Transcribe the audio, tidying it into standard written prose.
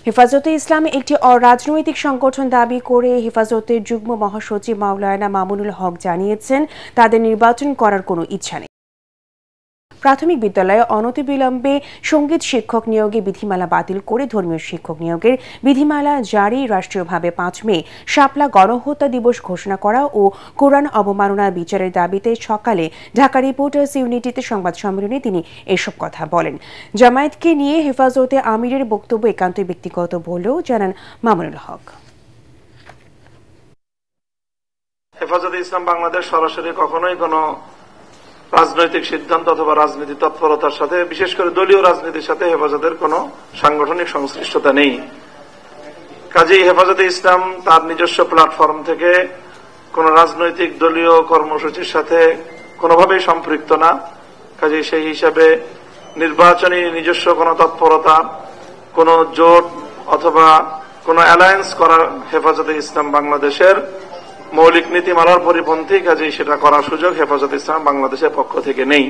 হেফাজতে ইসলাম একটি অরাজনৈতিক সংগঠন দাবি করে হেফাজতের যুগ্ম মহাসচিব মাওলানা মামুনুল হক জানিয়েছেন তাদের নির্বাচন করার কোনো ইচ্ছা নেই। প্রাথমিক বিদ্যালয়ে অনতিবিলম্বে সঙ্গীত শিক্ষক নিয়োগে বিধিমালা বাতিল করে ধর্মীয় শিক্ষক নিয়োগের বিধিমালা জারি, রাষ্ট্রীয়ভাবে ৫ মে শাপলা গণহত্যা দিবস ঘোষণা করা ও কোরআন অবমাননার বিচারের দাবিতে সকালে ঢাকা রিপোর্টার্স ইউনিটিতে সংবাদ সম্মেলনে তিনি এসব কথা বলেন। জামায়াতকে নিয়ে হেফাজতে আমিরের বক্তব্য একান্তই ব্যক্তিগত বলেও জানান মামুনুল হক। হেফাজতে ইসলাম বাংলাদেশ সরাসরি কখনোই কোনো রাজনৈতিক সিদ্ধান্ত অথবা রাজনীতি তৎপরতার সাথে, বিশেষ করে দলীয় রাজনীতির সাথে হেফাজতের কোনো সাংগঠনিক সংশ্লিষ্টতা নেই। কাজেই হেফাজতে ইসলাম তার নিজস্ব প্ল্যাটফর্ম থেকে কোন রাজনৈতিক দলীয় কর্মসূচির সাথে কোনোভাবেই সম্পৃক্ত না। কাজেই সেই হিসাবে নির্বাচনী নিজস্ব কোনো তৎপরতা, কোন জোট অথবা কোন অ্যালায়েন্স করার হেফাজতে ইসলাম বাংলাদেশের মৌলিক নীতিমালার পরিপন্থী, কাজেই সেটা করার সুযোগ হেফাজতে ইসলাম বাংলাদেশের পক্ষ থেকে নেই।